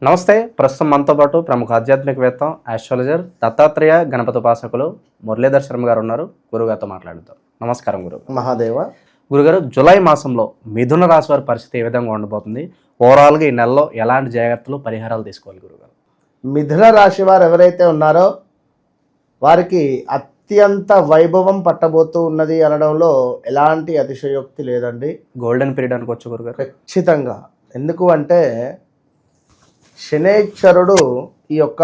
నమస్తే. ప్రస్తుతం మనతో పాటు ప్రముఖ ఆధ్యాత్మికవేత్త, ఆస్ట్రాలజర్, దత్తాత్రేయ గణపతి ఉపాసకులు మురళీధర్ శర్మ గారు ఉన్నారు. గురుగారితో మాట్లాడుతాం. నమస్కారం గురువు. మహాదేవ. గురుగారు, జూలై మాసంలో మిథున రాశి వారి పరిస్థితి ఏ విధంగా ఉండబోతుంది? ఓవరాల్గా ఈ నెలలో ఎలాంటి జాగ్రత్తలు, పరిహారాలు తీసుకోవాలి గురుగారు? మిథున రాశి వారు ఎవరైతే ఉన్నారో వారికి అత్యంత వైభవం పట్టబోతూ ఉన్నది అనడంలో ఎలాంటి అతిశయోక్తి లేదండి. గోల్డెన్ పీరియడ్ అనుకోవచ్చు గురుగారు? ఖచ్చితంగా. ఎందుకు అంటే శనైశ్వరుడు ఈ యొక్క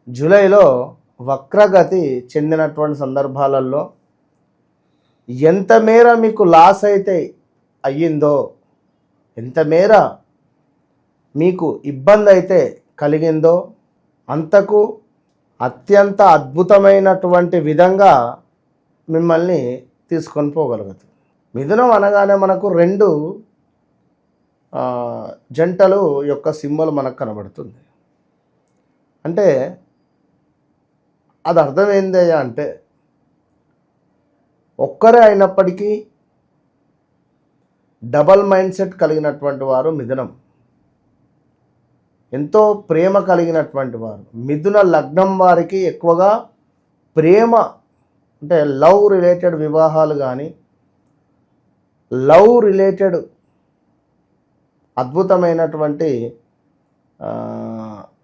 జూలైలో వక్రగతి చెందినటువంటి సందర్భాలలో ఎంత మేర మీకు లాస్ అయితే అయ్యిందో, ఎంత మేర మీకు ఇబ్బంది అయితే కలిగిందో అంతకు అత్యంత అద్భుతమైనటువంటి విధంగా మిమ్మల్ని తీసుకొని పోగలుగుతుంది. మిథునం అనగానే మనకు రెండు జంటలు యొక్క సింబల్ మనకు కనబడుతుంది. అంటే అది అర్థం ఏందయ్యా అంటే, ఒక్కరే అయినప్పటికీ డబల్ మైండ్ సెట్ కలిగినటువంటి వారు మిథునం. ఎంతో ప్రేమ కలిగినటువంటి వారు. మిథున లగ్నం వారికి ఎక్కువగా ప్రేమ అంటే లవ్ రిలేటెడ్ వివాహాలు కానీ, లవ్ రిలేటెడ్ అద్భుతమైనటువంటి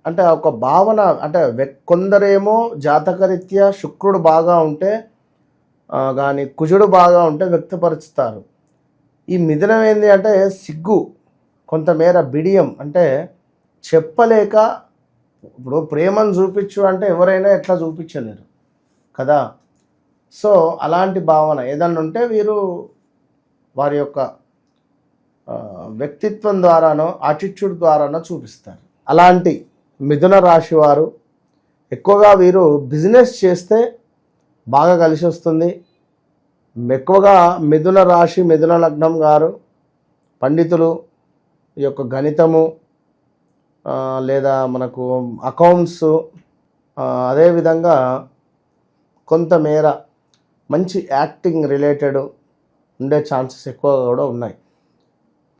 అంటే ఒక భావన అంటే కొందరేమో జాతకరీత్యా శుక్రుడు బాగా ఉంటే కానీ కుజుడు బాగా ఉంటే వ్యక్తపరుస్తారు. ఈ మిథునం ఏంది అంటే సిగ్గు, కొంతమేర బిడియం, అంటే చెప్పలేక. ఇప్పుడు ప్రేమను చూపించు అంటే ఎవరైనా ఎట్లా చూపించలేరు కదా. సో అలాంటి భావన ఏదన్నా ఉంటే వీరు వారి యొక్క వ్యక్తిత్వం ద్వారానో యాటిట్యూడ్ ద్వారానో చూపిస్తారు. అలాంటి మిథున రాశి వారు ఎక్కువగా వీరు బిజినెస్ చేస్తే బాగా కలిసి వస్తుంది. ఎక్కువగా మిథున రాశి, మిథున లగ్నం గారు పండితులు, ఈ యొక్క గణితము లేదా మనకు అకౌంట్స్, అదేవిధంగా కొంతమేర మంచి యాక్టింగ్ రిలేటెడ్ ఉండే ఛాన్సెస్ ఎక్కువగా కూడా ఉన్నాయి.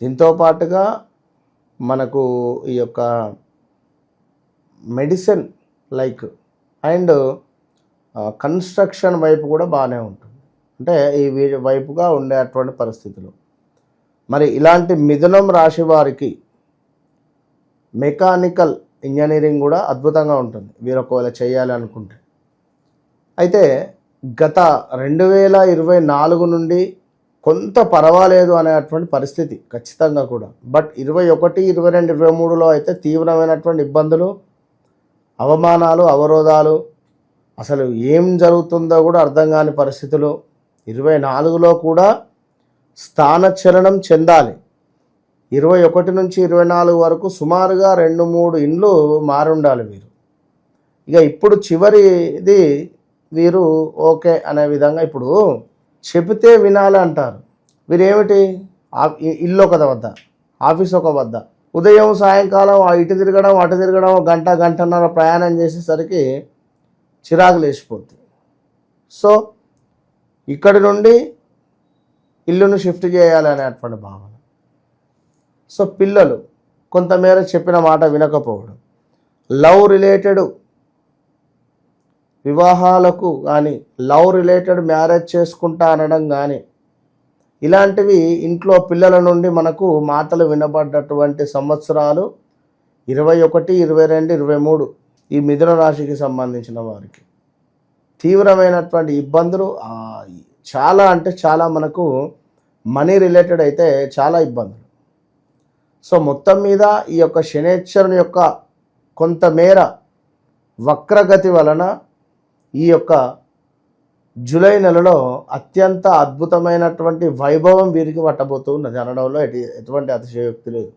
దీంతో పాటుగా మనకు ఈ యొక్క మెడిసిన్ లైక్ అండ్ కన్స్ట్రక్షన్ వైపు కూడా బాగానే ఉంటుంది. అంటే ఈ వైపుగా ఉండేటువంటి పరిస్థితులు. మరి ఇలాంటి మిథునం రాశి వారికి మెకానికల్ ఇంజనీరింగ్ కూడా అద్భుతంగా ఉంటుంది వీరు ఒకవేళ చేయాలి అనుకుంటే. అయితే గత 2024 నుండి కొంత పర్వాలేదు అనేటువంటి పరిస్థితి ఖచ్చితంగా కూడా. బట్ 21, 22, 23లో అయితే తీవ్రమైనటువంటి ఇబ్బందులు, అవమానాలు, అవరోధాలు, అసలు ఏం జరుగుతుందో కూడా అర్థం కాని పరిస్థితులు. 24లో కూడా స్థానచలనం చెందాలి. 21 నుంచి 24 వరకు సుమారుగా 2-3 ఇండ్లు మారుండాలి వీరు. ఇక ఇప్పుడు చివరిది వీరు ఓకే అనే విధంగా ఇప్పుడు చెబితే వినాలి అంటారు. వీరేమిటి, ఇల్లు ఒక వద్ద, ఆఫీస్ ఒక వద్ద, ఉదయం సాయంకాలం ఇటు తిరగడం అటు తిరగడం, గంటన్నర ప్రయాణం చేసేసరికి చిరాకు లేచిపోతుంది. సో ఇక్కడి నుండి ఇల్లును షిఫ్ట్ చేయాలి అనేటువంటి భావన. సో పిల్లలు కొంతమేర చెప్పిన మాట వినకపోవడం, లవ్ రిలేటెడ్ వివాహాలకు కానీ, లవ్ రిలేటెడ్ మ్యారేజ్ చేసుకుంటా అనడం కానీ, ఇలాంటివి ఇంట్లో పిల్లల నుండి మనకు మాటలు వినబడ్డటువంటి సంవత్సరాలు 21, 22, 23 ఈ మిథున రాశికి సంబంధించిన వారికి తీవ్రమైనటువంటి ఇబ్బందులు చాలా అంటే చాలా. మనకు మనీ రిలేటెడ్ అయితే చాలా ఇబ్బందులు. సో మొత్తం మీద ఈ యొక్క శనైశ్వరుని యొక్క కొంతమేర వక్రగతి వలన ఈ యొక్క జూలై నెలలో అత్యంత అద్భుతమైనటువంటి వైభవం వీరికి పట్టబోతున్నది అనడంలో ఎటువంటి అతిశయోక్తి లేదు.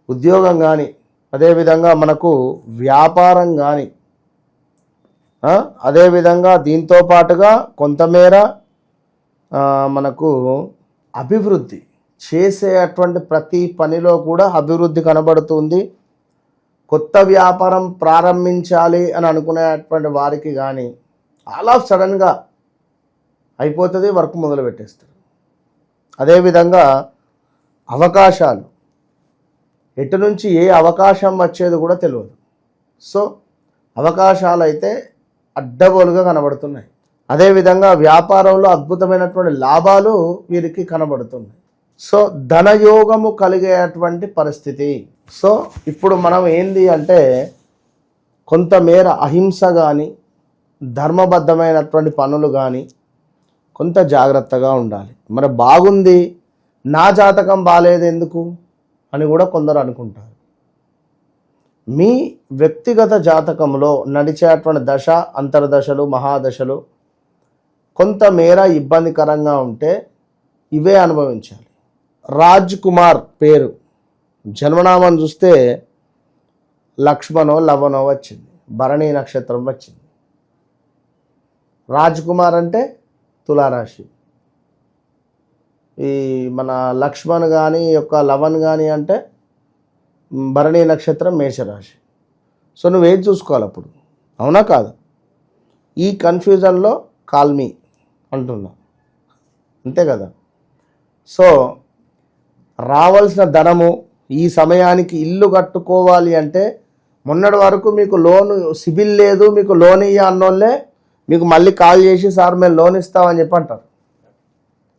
ఉద్యోగం కానీ, అదేవిధంగా మనకు వ్యాపారం కానీ, అదేవిధంగా దీంతో పాటుగా కొంతమేర మనకు అభివృద్ధి చేసేటువంటి ప్రతి పనిలో కూడా అభివృద్ధి కనబడుతుంది. కొత్త వ్యాపారం ప్రారంభించాలి అని అనుకునేటువంటి వారికి కానీ ఆల్ ఆఫ్ సడన్గా అయిపోతుంది, వర్క్ మొదలు పెట్టేస్తారు. అదేవిధంగా అవకాశాలు ఎటు నుంచి ఏ అవకాశం వచ్చేది కూడా తెలియదు. సో అవకాశాలు అయితే అడ్డగోలుగా కనబడుతున్నాయి. అదేవిధంగా వ్యాపారంలో అద్భుతమైనటువంటి లాభాలు వీరికి కనబడుతున్నాయి. సో ధనయోగము కలిగేటువంటి పరిస్థితి. సో ఇప్పుడు మనం ఏంది అంటే కొంతమేర అహింస కానీ ధర్మబద్ధమైనటువంటి పనులు కానీ కొంత జాగ్రత్తగా ఉండాలి. మరి బాగుంది, నా జాతకం బాలేదు ఎందుకు అని కూడా కొందరు అనుకుంటారు. మీ వ్యక్తిగత జాతకంలో నడిచేటువంటి దశ, అంతర్దశలు, మహాదశలు కొంతమేర ఇబ్బందికరంగా ఉంటే ఇవే అనుభవించాలి. రాజ్ కుమార్ పేరు జన్మనామం చూస్తే లక్ష్మణో లవనో వచ్చింది, భరణి నక్షత్రం వచ్చింది. రాజ్ కుమార్ అంటే తులారాశి, ఈ మన లక్ష్మణ్ కానీ యొక్క లవన్ కానీ అంటే భరణి నక్షత్రం మేషరాశి. సో నువ్వేం చూసుకోవాలి అప్పుడు, అవునా కాదు? ఈ కన్ఫ్యూజన్లో కాల్మీ అంటున్నా, అంతే కదా. సో రావాల్సిన ధనము ఈ సమయానికి ఇల్లు కట్టుకోవాలి అంటే మొన్నటి వరకు మీకు లోన్ సిబిల్ లేదు, మీకు లోన్ ఇయ్య అన్నోళ్ళే మీకు మళ్ళీ కాల్ చేసి సార్ మేము లోన్ ఇస్తామని చెప్పి అంటారు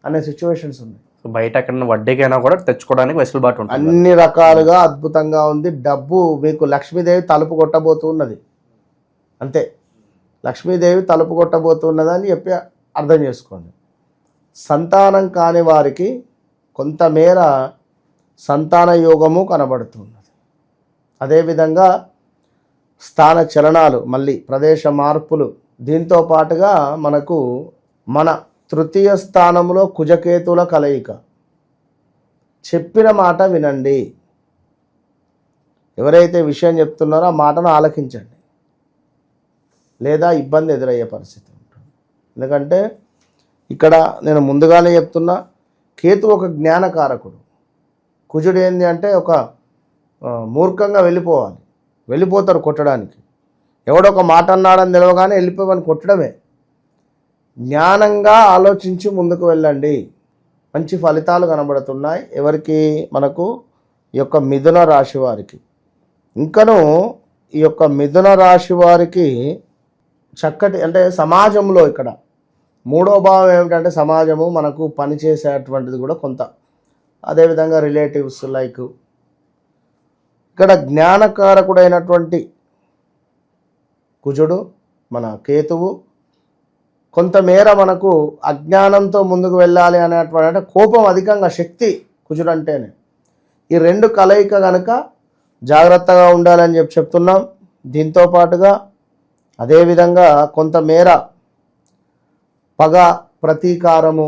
అనే సిచ్యువేషన్స్ ఉన్నాయి. సో బయట ఎక్కడ వడ్డీకైనా కూడా తెచ్చుకోవడానికి వెసులుబాటు ఉంటుంది. అన్ని రకాలుగా అద్భుతంగా ఉంది. డబ్బు మీకు లక్ష్మీదేవి తలుపు కొట్టబోతున్నది, అంతే. లక్ష్మీదేవి తలుపు కొట్టబోతున్నది అని చెప్పి అర్థం చేసుకోండి. సంతానం కాని వారికి కొంతమేర సంతాన యోగము కనబడుతున్నది. అదేవిధంగా స్థాన చలనాలు, మళ్ళీ ప్రదేశ మార్పులు, దీంతో పాటుగా మనకు మన తృతీయ స్థానంలో కుజకేతుల కలయిక. చెప్పిన మాట వినండి. ఎవరైతే విషయం చెప్తున్నారో ఆ మాటను ఆలకించండి, లేదా ఇబ్బంది ఎదురయ్యే పరిస్థితి ఉంటుంది. ఎందుకంటే ఇక్కడ నేను ముందుగానే చెప్తున్నా, కేతు ఒక జ్ఞానకారకుడు. కుజుడు ఏంది అంటే ఒక మూర్ఖంగా వెళ్ళిపోతారు కొట్టడానికి. ఎవడొక మాట అన్నాడని తెలియగానే వెళ్ళిపోమని కొట్టడమే. జ్ఞానంగా ఆలోచించి ముందుకు వెళ్ళండి, మంచి ఫలితాలు కనబడుతున్నాయి. ఎవరికి? మనకు ఈ యొక్క మిథున రాశి వారికి. ఇంకను ఈ యొక్క మిథున రాశి వారికి చక్కటి అంటే సమాజంలో ఇక్కడ మూడో భావం ఏమిటంటే సమాజము, మనకు పనిచేసేటువంటిది కూడా కొంత. అదేవిధంగా రిలేటివ్స్ లైక్ ఇక్కడ జ్ఞానకారకుడైనటువంటి కుజుడు, మన కేతువు కొంతమేర మనకు అజ్ఞానంతో ముందుకు వెళ్ళాలి అనేటువంటి అంటే కోపం అధికంగా, శక్తి కుజుడు అంటేనే. ఈ రెండు కలయిక కనుక జాగ్రత్తగా ఉండాలని చెప్తున్నాం. దీంతో పాటుగా అదేవిధంగా కొంతమేర పగ, ప్రతీకారము,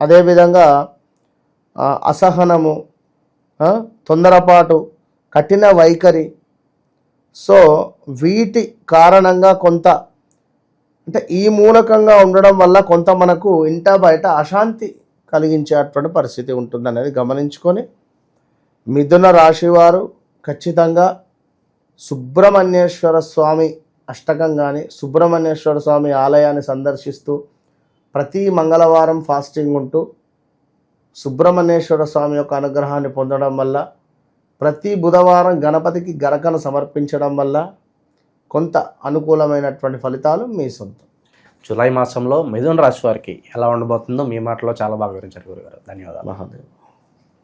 అదేవిధంగా అసహనము, తొందరపాటు, కఠిన వైఖరి. సో వీటి కారణంగా కొంత అంటే ఈ మూలకంగా ఉండడం వల్ల కొంత మనకు ఇంట బయట అశాంతి కలిగించేటువంటి పరిస్థితి ఉంటుందనేది గమనించుకొని మిథున రాశివారు ఖచ్చితంగా సుబ్రహ్మణ్యేశ్వర స్వామి అష్టకం కానీ సుబ్రహ్మణ్యేశ్వర స్వామి ఆలయాన్ని సందర్శిస్తూ ప్రతి మంగళవారం ఫాస్టింగ్ ఉంటూ సుబ్రహ్మణ్యేశ్వర స్వామి యొక్క అనుగ్రహాన్ని పొందడం వల్ల, ప్రతి బుధవారం గణపతికి గరకను సమర్పించడం వల్ల కొంత అనుకూలమైనటువంటి ఫలితాలు మీ సొంతం. జూలై మాసంలో మిథున రాశి వారికి ఎలా ఉండబోతుందో మీ మాటలో చాలా బాగా వివరించారు గురుగారు. ధన్యవాదాలు. మహాదేవ్.